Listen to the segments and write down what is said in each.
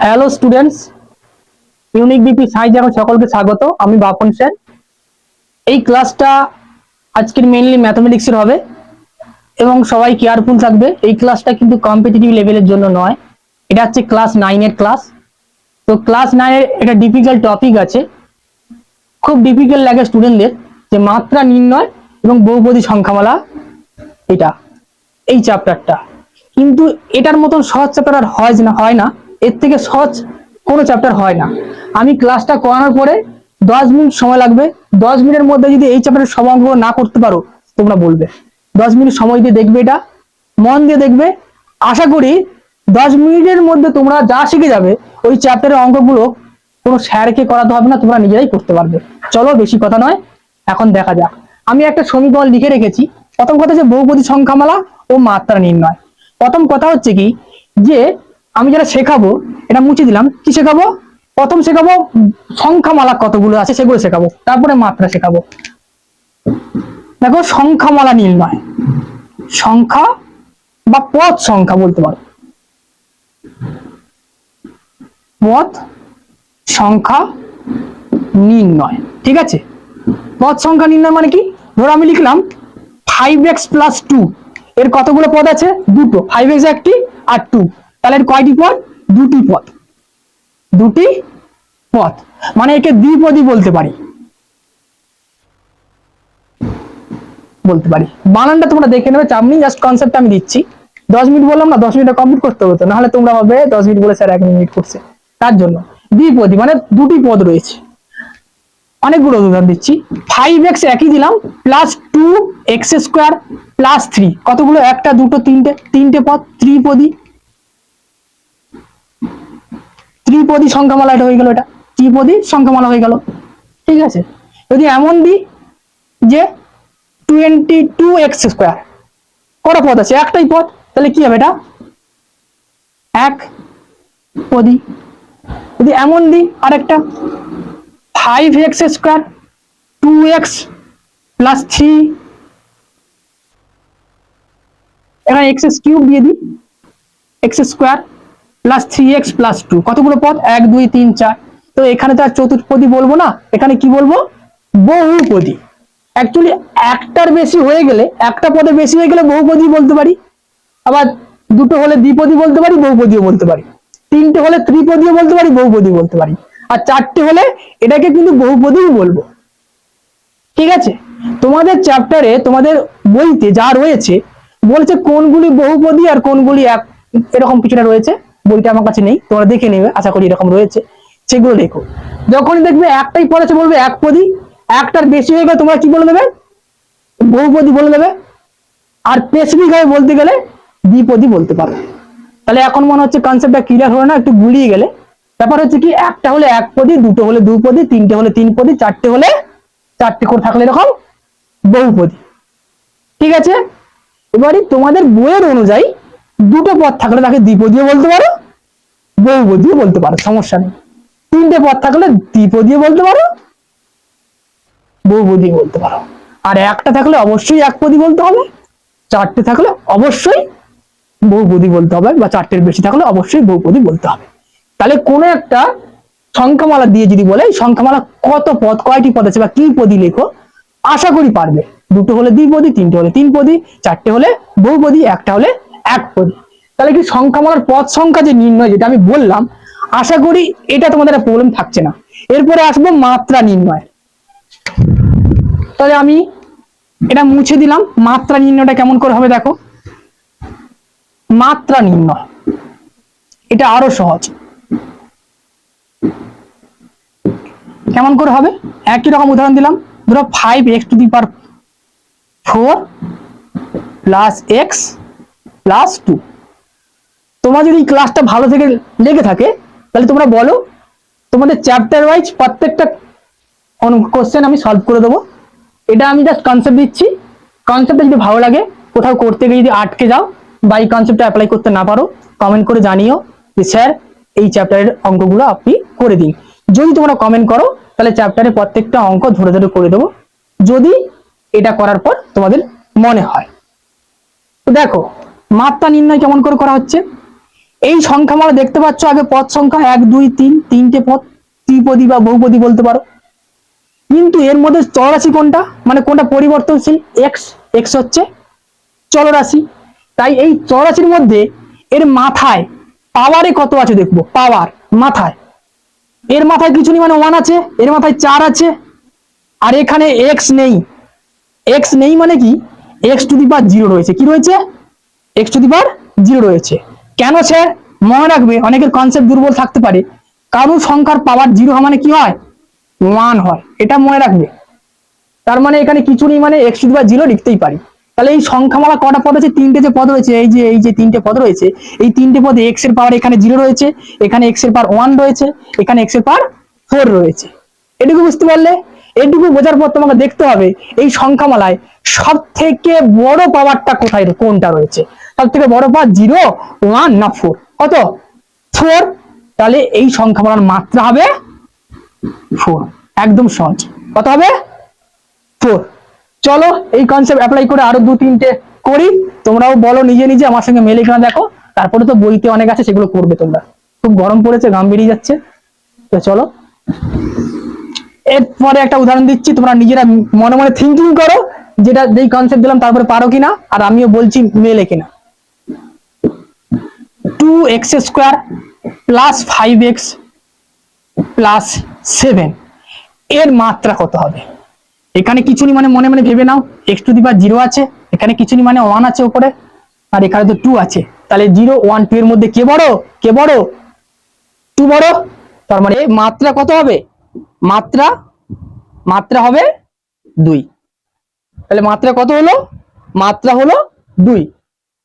Hello students, unique BP science এখন সকলকে স্বাগত। আমি বাপন স্যার। এই ক্লাসটা আজকের মেইনলি ম্যাথমেটিক্সের হবে এবং সবাই কেয়ারফুল থাকবে। এই ক্লাসটা কিন্তু কম্পিটিটিভ লেভেলের জন্য নয়, এটা হচ্ছে ক্লাস 9-এর ক্লাস। তো ক্লাস 9-এর একটা ডিফিকাল্ট টপিক আছে, খুব ডিফিকাল্ট লাগে স্টুডেন্টদের, যে মাত্রা নির্ণয় এবং বহুপদী সংখ্যামালা। এটা এই চ্যাপ্টারটা কিন্তু এটার মতন সহজ চ্যাপ্টার আর হয় না, এর থেকে সহজ কোনো চ্যাপ্টার হয় না। আমি ক্লাসটা করানোর পরে 10 মিনিট সময় লাগবে। 10 মিনিটের মধ্যে যদি এই চ্যাপ্টারের সব অঙ্ক না করতে পারো, তোমরা বলবে। 10 মিনিট সময় দিয়ে দেখবে, এটা মন দিয়ে দেখবে। আশা করি 10 মিনিটের মধ্যে তোমরা যা শিখে যাবে, ওই চ্যাপ্টারের অঙ্কগুলো কোনো স্যারকে করাতে হবে না, তোমরা নিজেরাই করতে পারবে। চলো, বেশি কথা নয়, এখন দেখা যাক। আমি একটা সমীকরণ লিখে রেখেছি। প্রথম কথা হচ্ছে বহুপদী সংখ্যামালা ও মাত্রা নির্ণয়। প্রথম কথা হচ্ছে কি, যে আমি যেটা শেখাবো এটা মুছে দিলাম। কি শেখাবো? প্রথম শেখাবো সংখ্যামালা কতগুলো আছে সেগুলো শেখাবো, তারপরে মাত্রা শেখাবো। দেখো, সংখ্যামালা নির্ণয়, সংখ্যা বা পদ সংখ্যা বলতে পারো, পদ সংখ্যা নির্ণয়। ঠিক আছে, পদ সংখ্যা নির্ণয় মানে কি? ধরো আমি লিখলাম 5x + 2, এর কতগুলো পদ আছে? দুটো। 5x একটি আর 2, তাহলে এর কয়টি পদ? দুটি পদ। দুটি পদ মানে একে দ্বিপদী বলতে পারি। বানানটা তোমরা দেখে নেবে, চাপ নেই, জাস্ট কনসেপ্ট আমি দিচ্ছি। 10 মিনিট বললাম না, 10 মিনিটে কমপ্লিট করতে হতো, নাহলে তোমরা ভাবে 10 মিনিট বলে স্যার 1 মিনিট করছে। তার জন্য দ্বিপদী মানে দুটি পদ রয়েছে। অনেকগুলো উদাহরণ দিচ্ছি। 5x একই দিলাম, +2x² +3, কতগুলো? একটা, দুটো, তিনটে পদ, ত্রিপদী। ত্রিপদী সংখ্যামালা এটা হয়ে গেল, এটা ত্রিপদী সংখ্যামালা হয়ে গেল। ঠিক আছে, যদি এমন দিই যে 22x², কটা পদ আছে? একটাই পদ, তাহলে কি হবে? এটা এক পদী। যদি এমন দিই আরেকটা 5x², 2x + 3, এখানে x³ দিয়ে দিই, x² + 3x + 2, কতগুলো পদ? 1 2 3 4। তো এখানে তো আর চতুর্পদী বলবো না, এখানে কি বলবো? বহুপদী। অ্যাকচুয়ালি একটার বেশি হয়ে গেলে, একটা পদের বেশি হয়ে গেলে বহুপদী বলতে পারি। আবার দুটো হলে দ্বিপদী বলতে পারি, বহুপদীও বলতে পারি। তিনটে হলে ত্রিপদীও বলতে পারি, বহুপদী বলতে পারি। আর চারটে হলে এটাকে কিন্তু বহুপদী বলবো। ঠিক আছে, তোমাদের চ্যাপ্টারে, তোমাদের বইতে যা রয়েছে বলছে কোনগুলি বহুপদী আর কোনগুলি এক, এরকম কিছুটা রয়েছে। বইটা আমার কাছে নেই, তোমরা দেখে নেবে, আশা করি এরকম রয়েছে, সেগুলো লেখো। যখনই দেখবে একটাই পদ আছে বলবে একপদী, একটার বেশি হয়ে গেলে তোমরা কি বলে দেবে? বহুপদী বলে দেবে। আর স্পেসিফিক ভাবে বলতে গেলে দ্বিপদী বলতে পারো। তাহলে এখন মনে হচ্ছে কনসেপ্টটা ক্লিয়ার হলো না? একটু গুলিয়ে গেলে। ব্যাপার হচ্ছে কি, একটা হলে একপদী, দুটো হলে দুপদী, তিনটে হলে তিনপদী, চারটে হলে চারটে করে থাকলে এরকম বহুপদী। ঠিক আছে, এবারে তোমাদের বইয়ের অনুযায়ী দুটো পদ থাকলে তাকে দ্বিপদীও বলতে পারো, বহুপদীও বলতে পারো, সমস্যা নেই। তিনটে পদ থাকলে দ্বিপদীও বলতে পারো, বহুপদীও বলতে পারো। আর একটা থাকলে অবশ্যই একপদী বলতে হবে, চারটে থাকলে অবশ্যই বহুপদী বলতে হবে, বা চারটের বেশি থাকলে অবশ্যই বহুপদী বলতে হবে। তাহলে কোনো একটা সংখ্যামালা দিয়ে যদি বলে সংখ্যামালা কত পদ, কয়টি পদ আছে বা কি পদী লেখো, আশা করি পারবে। দুটো হলে দ্বিপদী, তিনটে হলে তিনপদী, চারটে হলে বহুপদী, একটা হলে একপদী। তাহলে কি সংখ্যামালার পদ সংখ্যা যে নির্ণয়, যেটা আমি বললাম, আশা করি এটা তোমাদের প্রবলেম থাকছে না। এরপরে আসবো মাত্রা নির্ণয়। তাহলে আমি এটা মুছে দিলাম। মাত্রা নির্ণয়টা কেমন করে হবে দেখো। মাত্রা নির্ণয় এটা আরো সহজ। কেমন করে হবে? একই রকম উদাহরণ দিলাম। ধরো 5x⁴ + x + 2। তোমরা যদি ক্লাসটা ভালো থেকে লেগে থাকে, তাহলে তোমরা বলো, তোমাদের চ্যাপ্টার ওয়াইজ প্রত্যেকটা কোশ্চেন আমি সলভ করে দেবো। এটা আমি জাস্ট কনসেপ্ট দিচ্ছি। কনসেপ্টটা যদি ভালো লাগে, কোথাও করতে গিয়ে যদি আটকে যাও বা এই কনসেপ্টটা অ্যাপ্লাই করতে না পারো, কমেন্ট করে জানিও যে স্যার এই চ্যাপ্টারের অঙ্কগুলো আপনি করে দিন। যদি তোমরা কমেন্ট করো, তাহলে চ্যাপ্টারের প্রত্যেকটা অঙ্ক ধরে ধরে করে দেবো, যদি এটা করার পর তোমাদের মনে হয়। তো দেখো, মাত্রা নির্ণয় কেমন করে করা হচ্ছে। এই সংখ্যামালা দেখতে পাচ্ছ, আগে পদ সংখ্যা 1 2 3, তিনটে পদ, ত্রিপদী বা বহুপদী বলতে পারো। কিন্তু এর মধ্যে চলরাশি কোনটা, মানে কোনটা পরিবর্তনশীল? এক্স। এক্স হচ্ছে চলরাশি। তাই এই চলরাশির মধ্যে এর মাথায় পাওয়ারে কত আছে দেখবো। পাওয়ার মাথায়, এর মাথায় কিছু নেই মানে 1 আছে, এর মাথায় 4 আছে, আর এখানে এক্স নেই। এক্স নেই মানে কি, এক্স টু দি পাওয়ার 0 রয়েছে। কি রয়েছে? এক্স টু দি পাওয়ার 0 রয়েছে। কেন স্যার? মনে রাখবে, অনেকের কনসেপ্ট দুর্বল থাকতে পারে। কারণ সংখ্যার পাওয়ার 0 মানে কি হয়? 1 হয়। এটা মনে রাখবে। তার মানে এখানে কিছু নেই মানে এক্স টু দি পাওয়ার 0 লিখতেই পারি। তাহলে এই সংখ্যামালা কটা পদ আছে? তিনটে যে পদ রয়েছে, এই যে তিনটে পদ রয়েছে, এই তিনটে পদে এক্স এর পাওয়ার এখানে 0 রয়েছে, এখানে এক্স এর পাওয়ার 1 রয়েছে, এখানে এক্স এর পাওয়ার 4 রয়েছে। এটুকু বুঝতে পারলে? এটুকু বোঝার পর তোমাকে দেখতে হবে এই সংখ্যামালায় সব থেকে বড় পাওয়ারটা কোথায়, কোনটা রয়েছে। সব থেকে বড় পাওয়ার 0, 1 না 4? কত? 4। তাহলে এই সংখ্যামালার মাত্রা হবে 4। একদম সহজ। কত হবে? 4। চলো এই কনসেপ্ট অ্যাপ্লাই করে আরো 2-3টে করি। তোমরাও বলো নিজে নিজে, আমার সঙ্গে মেলে কিনা দেখো। তারপরে তো বইতে অনেক আছে, সেগুলো করবে তোমরা। খুব গরম পড়েছে, ঘাম বেরিয়ে যাচ্ছে। তো চলো, এরপরে একটা উদাহরণ দিচ্ছি, তোমরা নিজেরা মনে মনে থিঙ্কিং করো, যেটা যেই কনসেপ্ট দিলাম তারপরে পারো কিনা, আর আমিও বলছি মেলে কিনা। 2x² প্লাস 5x প্লাস 7 এর মাত্রা কত হবে? এখানে কিছু নি মানে মনে মনে ভেবে নাও, এক্স টু দি পাওয়ার 0 আছে, এখানে কিছু নি মানে 1 আছে উপরে, আর এখানে তো 2 আছে। তাহলে 0 1 2 এর মধ্যে কে বড়? কে বড়? 2 বড়। তার মানে মাত্রা কত হবে? মাত্রা মাত্রা হবে 2। তাহলে মাত্রা কত হলো? মাত্রা হলো 2।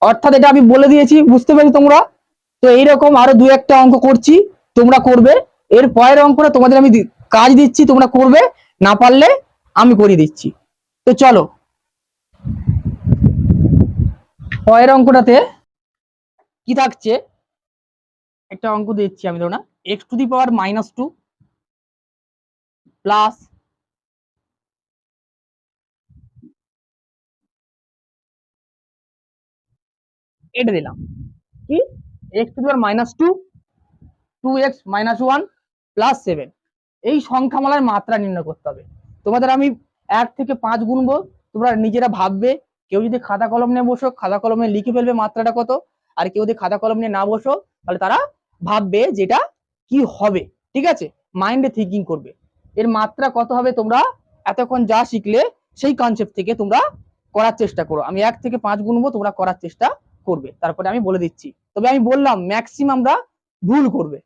অর্থাৎ এটা আমি বলে দিয়েছি, বুঝতে পেরেছো তোমরা? তো এইরকম আরো 2-1টা অঙ্ক করছি, তোমরা করবে। এর পরের অঙ্কটা তোমাদের আমি কাজ দিচ্ছি, তোমরা করবে, না পারলে আমি করিয়ে দিচ্ছি। তো চলো পরের অঙ্কটাতে কি থাকছে, একটা অঙ্ক দিচ্ছি আমি, ধরো না x to the power -2 plus এটা দিলাম কি, x to the power -2 2x - 1 plus 7। এই সংখ্যামালার মাত্রা নির্ণয় করতে হবে। তোমাদের আমি 1 থেকে 5 গুনবো, তোমরা নিজেরা ভাববে। কেউ যদি খাতা কলম নিয়ে বসো, খাতা কলমে লিখে ফেলবে মাত্রাটা কত। আর কেউ যদি খাতা কলম নিয়ে না বসো, তাহলে তারা ভাববে যেটা কি হবে। ঠিক আছে, মাইন্ডে থিঙ্কিং করবে এর মাত্রা কত হবে। তোমরা এতক্ষণ যা শিখলে সেই কনসেপ্ট থেকে তোমরা করার চেষ্টা করো। আমি 1 থেকে 5 গুনবো, তোমরা করার চেষ্টা করবে, তারপরে আমি বলে দিচ্ছি। তবে আমি বললাম ম্যাক্সিমামরা ভুল করবে।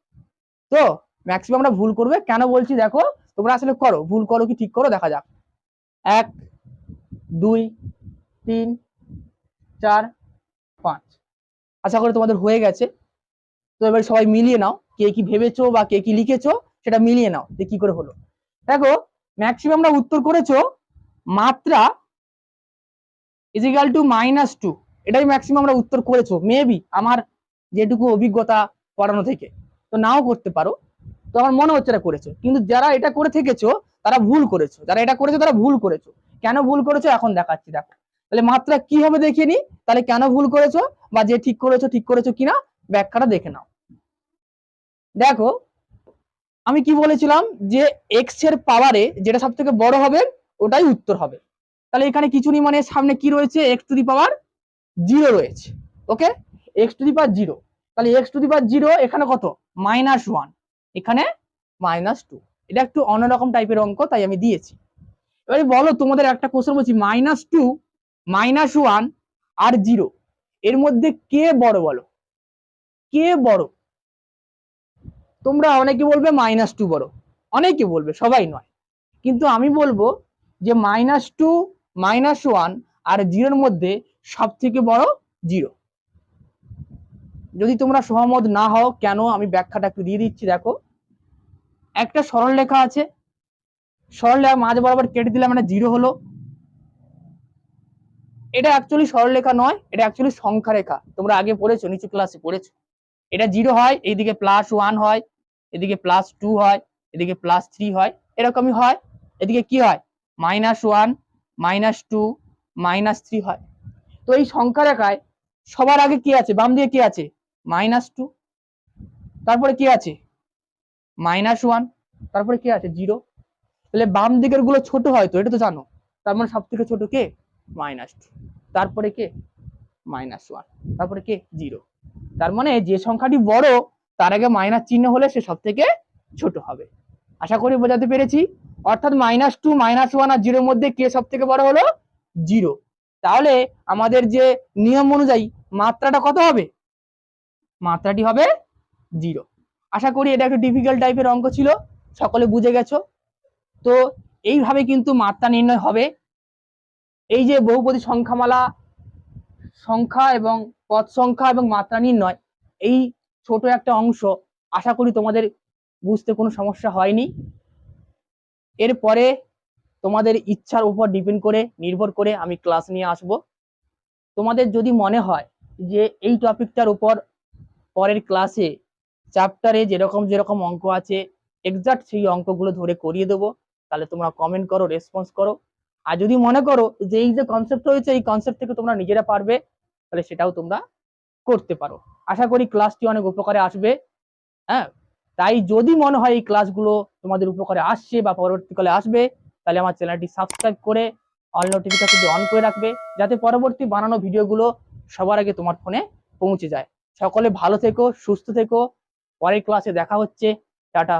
তো ম্যাক্সিমামরা ভুল করবে, কেন বলছি দেখো। তোমরা আসলে করো, ভুল করো কি ঠিক করো দেখা যাক। 1 2 3 4 5, আশা করি তোমাদের হয়ে গেছে। তো এবার সবাই মিলিয়ে নাও, কে কি ভেবেছো বা কে কি লিখেছো সেটা মিলিয়ে নাও যে কি করে হলো। দেখো ম্যাক্সিমামরা উত্তর করেছো মাত্রা = -2, এটাই ম্যাক্সিমামরা উত্তর করেছো। মেবি আমার যেটুকু অভিজ্ঞতা পড়ানো থেকে, তো নাও করতে পারো। তো আমার মনে হচ্ছে এটা করেছো, কিন্তু যারা এটা করে থেকেছো তারা ভুল করেছো। যারা এটা করেছো তারা ভুল করেছো। কেন ভুল করেছো এখন দেখাচ্ছি, দেখো। তাহলে মাত্রা কি হবে দেখে নি, তাহলে কেন ভুল করেছো বা যে ঠিক করেছো কিনা ব্যাখ্যাটা দেখে নাও। দেখো আমি কি বলেছিলাম, যে এক্স এর পাওয়ারে যেটা সব থেকে বড় হবে ওটাই উত্তর হবে। তাহলে এখানে কিছু নেই মানে সামনে কি রয়েছে, এক্স টু দি পাওয়ার 0 রয়েছে। ওকে, এক্স টু দি পাওয়ার 0। তাহলে এক্স টু দি পাওয়ার 0 এখানে কত? -1, এখানে -2। এটা একটু অন্যরকম টাইপের অঙ্ক, তাই আমি দিয়েছি। এবারে বলো, তোমাদের একটা কোশ্চেন বলছি, -2 -1 আর 0 এর মধ্যে কে বড় বলো? কে বড়? তোমরা অনেকে বলবে -2 বড়, অনেকে বলবে, সবাই নয়। কিন্তু আমি বলবো যে -2 -1 আর 0-এর মধ্যে সব থেকে বড় 0। যদি তোমরা সহমত না হও কেন, আমি ব্যাখ্যাটা একটু দিয়ে দিচ্ছি। দেখো একটা সরল রেখা আছে, সরল রেখা মাঝ বরাবর কেটে দিলে মানে 0 হলো। এটা অ্যাকচুয়ালি সরল রেখা নয়, এটা অ্যাকচুয়ালি সংখ্যা রেখা। তোমরা আগে পড়েছো, নিচু ক্লাসে পড়েছো। এটা 0 হয়, এইদিকে +1 হয়, এদিকে +2 হয়, এদিকে +3 হয়, এরকমই হয়। এদিকে কি হয়, -1 -2 -3 হয়। তো এই সংখ্যা রেখায় সবার আগে কি আছে, বাম দিকে কি আছে? -2। তারপরে কি আছে -1, তারপরে কি আছে 0। তাহলে বাম দিকের গুলো ছোট হয় তো, এটা তো জানো। তার মানে সব থেকে ছোট কে -2, তারপরে কে -1, তারপরে কে 0। তার মানে যে সংখ্যাটি বড় তার আগে মাইনাস চিহ্ন হলে সে সব থেকে ছোট হবে। আশা করি বোঝাতে পেরেছি। অর্থাৎ -2, -1 আর 0 মধ্যে কে সব থেকে বড় হলো 0। তাহলে আমাদের যে নিয়ম অনুযায়ী মাত্রাটা কত হবে, মাত্রাটি হবে 0। আশা করি এটা একটু ডিফিকাল্ট টাইপের অঙ্ক ছিল, সকলে বুঝে গেছো। তো এইভাবে কিন্তু মাত্রা নির্ণয় হবে। এই যে বহুপদী সংখ্যামালা সংখ্যা এবং পদ সংখ্যা এবং মাত্রা নির্ণয়, এই ছোট একটা অংশ, আশা করি তোমাদের বুঝতে কোনো সমস্যা হয়নি। এরপরে তোমাদের ইচ্ছার উপর ডিপেন্ড করে নির্ভর করে আমি ক্লাস নিয়ে আসব। তোমাদের যদি মনে হয় যে এই টপিকটার উপর পরের ক্লাসে চ্যাপ্টারে যেরকম যেরকম অঙ্ক আছে এক্সাক্ট সেই অঙ্কগুলো ধরে করিয়ে দেবো, তাহলে তোমরা কমেন্ট করো, রেসপন্স করো। আর যদি মনে করো যে এই যে কনসেপ্ট রয়েছে এই কনসেপ্ট থেকে তোমরা নিজেরা পারবে, তাহলে সেটাও তোমরা করতে পারো। আশা করি ক্লাসটি অনেক উপকারে আসবে। হ্যাঁ, তাই যদি মনে হয় এই ক্লাসগুলো তোমাদের উপকারে আসছে বা পরবর্তীকালে আসবে, তাহলে আমার চ্যানেলটি সাবস্ক্রাইব করে অল নোটিফিকেশনটি অন করে রাখবে, যাতে পরবর্তী বানানো ভিডিওগুলো সবার আগে তোমার ফোনে পৌঁছে যায়। সকলে ভালো থেকো, সুস্থ থেকো। পরের ক্লাসে দেখা হচ্ছে। টাটা।